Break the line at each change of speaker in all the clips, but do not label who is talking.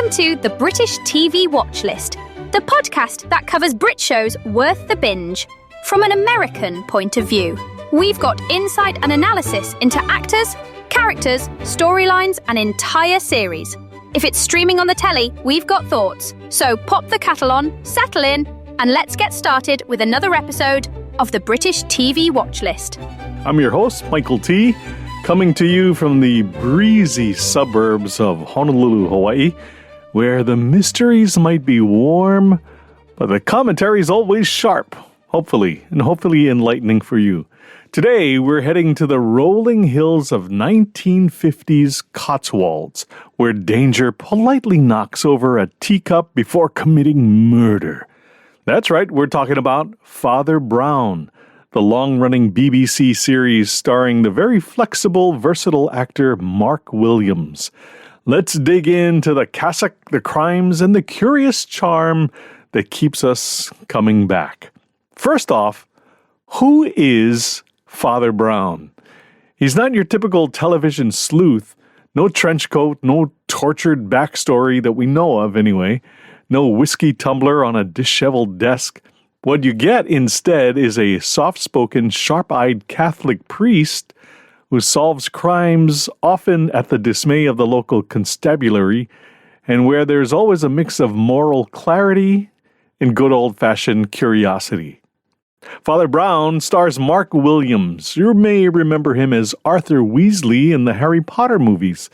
Welcome to the British TV Watch List, the podcast that covers Brit shows worth the binge from an American point of view. We've got insight and analysis into actors, characters, storylines, and entire series. If it's streaming on the telly, we've got thoughts. So pop the kettle on, settle in, and let's get started with another episode of the British TV Watch List.
I'm your host, Michael T., coming to you from the breezy suburbs of Honolulu, Hawaii, where the mysteries might be warm, but the commentary's always sharp, hopefully enlightening for you. Today, we're heading to the rolling hills of 1950s Cotswolds, where danger politely knocks over a teacup before committing murder. That's right, we're talking about Father Brown, the long-running BBC series starring the very flexible, versatile actor Mark Williams. Let's dig into the cassock, the crimes, and the curious charm that keeps us coming back. First off, who is Father Brown? He's not your typical television sleuth. No trench coat, no tortured backstory that we know of anyway. No whiskey tumbler on a disheveled desk. What you get instead is a soft-spoken, sharp-eyed Catholic priest who solves crimes often at the dismay of the local constabulary, and where there's always a mix of moral clarity and good old-fashioned curiosity. Father Brown stars Mark Williams. You may remember him as Arthur Weasley in the Harry Potter movies.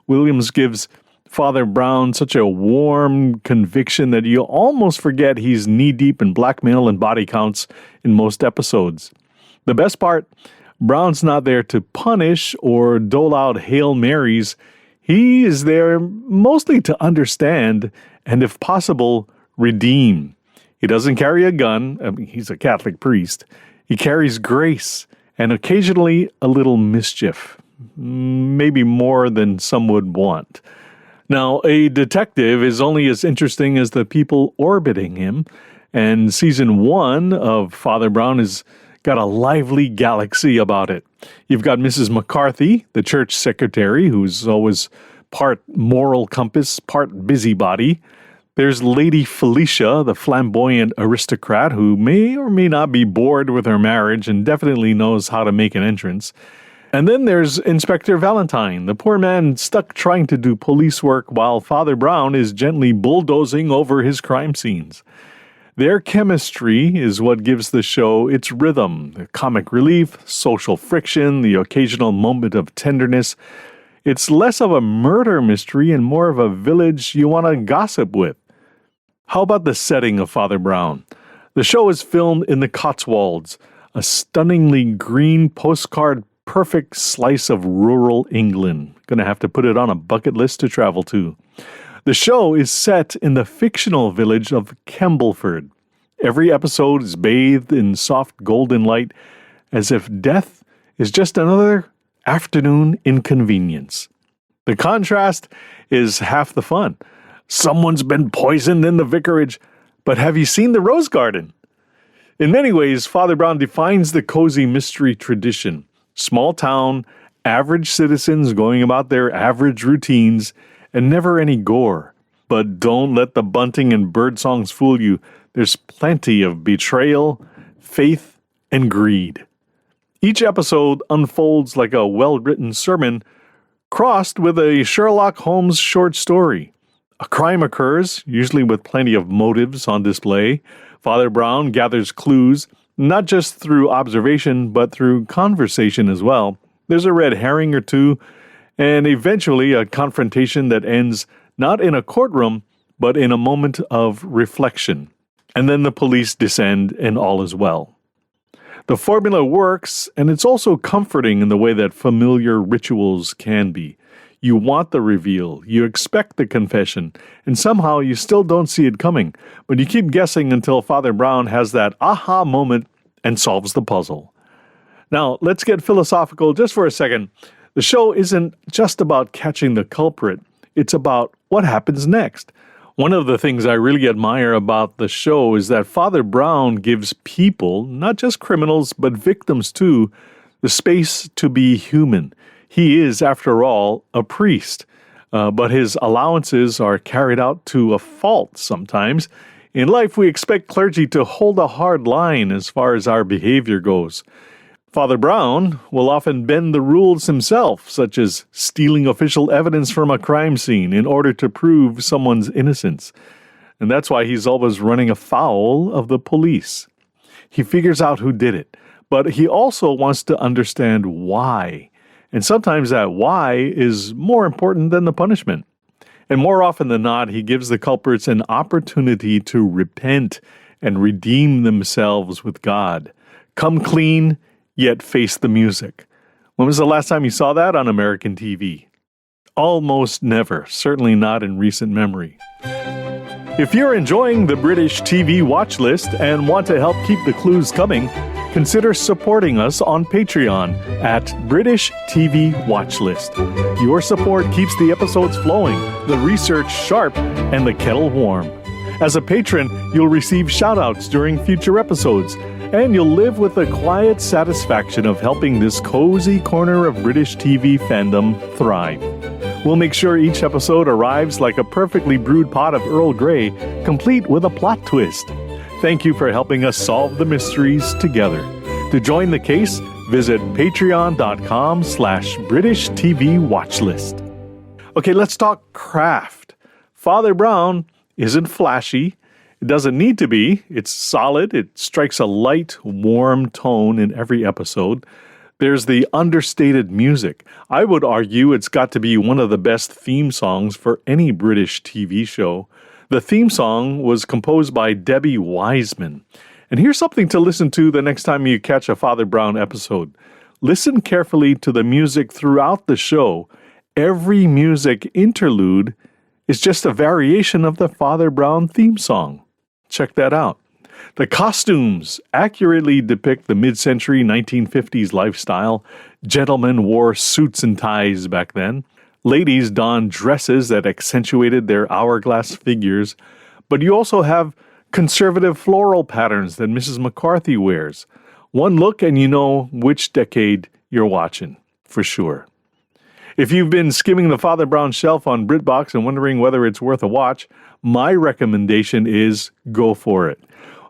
Williams gives Father Brown such a warm conviction that you almost forget he's knee-deep in blackmail and body counts in most episodes. The best part, Brown's not there to punish or dole out Hail Marys. He is there mostly to understand and, if possible, redeem. He doesn't carry a gun. He's a Catholic priest. He carries grace and occasionally a little mischief, maybe more than some would want. Now, a detective is only as interesting as the people orbiting him, and Season 1 of Father Brown has got a lively galaxy about it. You've got Mrs. McCarthy, the church secretary, who's always part moral compass, part busybody. There's Lady Felicia, the flamboyant aristocrat, who may or may not be bored with her marriage and definitely knows how to make an entrance. And then there's Inspector Valentine, the poor man stuck trying to do police work while Father Brown is gently bulldozing over his crime scenes. Their chemistry is what gives the show its rhythm, the comic relief, social friction, the occasional moment of tenderness. It's less of a murder mystery and more of a village you want to gossip with. How about the setting of Father Brown? The show is filmed in the Cotswolds, a stunningly green postcard perfect slice of rural England. Gonna have to put it on a bucket list to travel to. The show is set in the fictional village of Kembleford. Every episode is bathed in soft golden light, as if death is just another afternoon inconvenience. The contrast is half the fun. Someone's been poisoned in the vicarage, but have you seen the rose garden? In many ways, Father Brown defines the cozy mystery tradition. Small town, average citizens going about their average routines, and never any gore. But don't let the bunting and bird songs fool you. There's plenty of betrayal, faith, and greed. Each episode unfolds like a well-written sermon, crossed with a Sherlock Holmes short story. A crime occurs, usually with plenty of motives on display. Father Brown gathers clues, not just through observation, but through conversation as well. There's a red herring or two, and eventually a confrontation that ends not in a courtroom, but in a moment of reflection. And then the police descend, and all is well. The formula works, and it's also comforting in the way that familiar rituals can be. You want the reveal, you expect the confession, and somehow you still don't see it coming, but you keep guessing until Father Brown has that aha moment and solves the puzzle. Now, let's get philosophical just for a second. The show isn't just about catching the culprit, it's about what happens next. One of the things I really admire about the show is that Father Brown gives people, not just criminals, but victims too, the space to be human. He is, after all, a priest. but his allowances are carried out to a fault sometimes. In life, we expect clergy to hold a hard line as far as our behavior goes. Father Brown will often bend the rules himself, such as stealing official evidence from a crime scene in order to prove someone's innocence. And that's why he's always running afoul of the police. He figures out who did it, but he also wants to understand why. And sometimes that why is more important than the punishment. And more often than not, he gives the culprits an opportunity to repent and redeem themselves with God. Come clean, yet face the music. When was the last time you saw that on American TV? Almost never, certainly not in recent memory. If you're enjoying the British TV watch list and want to help keep the clues coming, consider supporting us on Patreon at British TV Watchlist. Your support keeps the episodes flowing, the research sharp, and the kettle warm. As a patron, you'll receive shoutouts during future episodes, and you'll live with the quiet satisfaction of helping this cozy corner of British TV fandom thrive. We'll make sure each episode arrives like a perfectly brewed pot of Earl Grey, complete with a plot twist. Thank you for helping us solve the mysteries together. To join the case, visit patreon.com/British TV Watchlist. Okay, let's talk craft. Father Brown isn't flashy. It doesn't need to be. It's solid. It strikes a light, warm tone in every episode. There's the understated music. I would argue it's got to be one of the best theme songs for any British TV show. The theme song was composed by Debbie Wiseman. And here's something to listen to the next time you catch a Father Brown episode. Listen carefully to the music throughout the show. Every music interlude is just a variation of the Father Brown theme song. Check that out. The costumes accurately depict the mid-century 1950s lifestyle. Gentlemen wore suits and ties back then. Ladies donned dresses that accentuated their hourglass figures. But you also have conservative floral patterns that Mrs. McCarthy wears. One look and you know which decade you're watching, for sure. If you've been skimming the Father Brown shelf on BritBox and wondering whether it's worth a watch, my recommendation is go for it.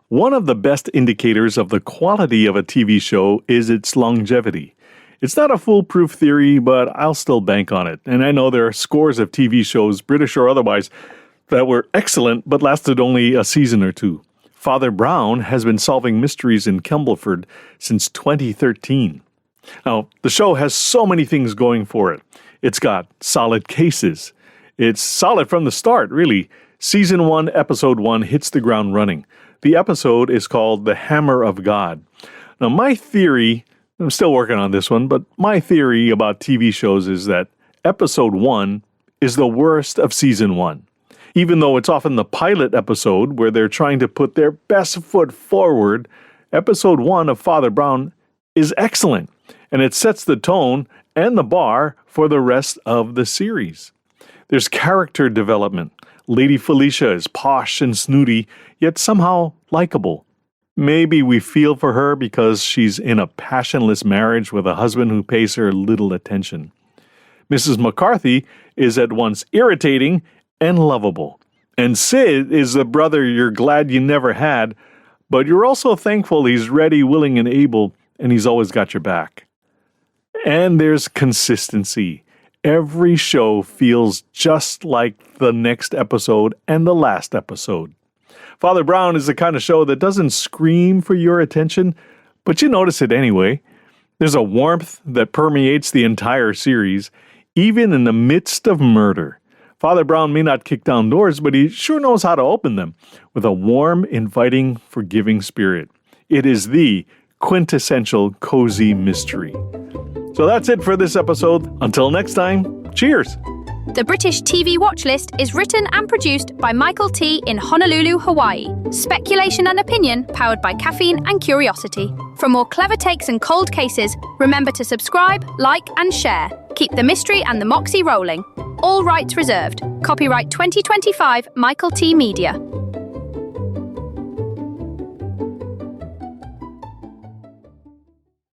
One of the best indicators of the quality of a TV show is its longevity. It's not a foolproof theory, but I'll still bank on it. And I know there are scores of TV shows, British or otherwise, that were excellent but lasted only a season or two. Father Brown has been solving mysteries in Kembleford since 2013. Now, the show has so many things going for it. It's got solid cases. It's solid from the start, really. Season 1, Episode 1 hits the ground running. The episode is called The Hammer of God. Now, my theory, I'm still working on this one, but my theory about TV shows is that Episode 1 is the worst of Season 1. Even though it's often the pilot episode where they're trying to put their best foot forward, Episode 1 of Father Brown is excellent, and it sets the tone and the bar for the rest of the series. There's character development. Lady Felicia is posh and snooty, yet somehow likable. Maybe we feel for her because she's in a passionless marriage with a husband who pays her little attention. Mrs. McCarthy is at once irritating and lovable. And Sid is the brother you're glad you never had, but you're also thankful he's ready, willing, and able, and he's always got your back. And there's consistency. Every show feels just like the next episode and the last episode. Father Brown is the kind of show that doesn't scream for your attention, but you notice it anyway. There's a warmth that permeates the entire series, even in the midst of murder. Father Brown may not kick down doors, but he sure knows how to open them with a warm, inviting, forgiving spirit. It is the quintessential cozy mystery. So that's it for this episode. Until next time, cheers!
The British TV Watchlist is written and produced by Michael T. in Honolulu, Hawaii. Speculation and opinion powered by caffeine and curiosity. For more clever takes and cold cases, remember to subscribe, like and share. Keep the mystery and the moxie rolling. All rights reserved. Copyright 2025 Michael T. Media.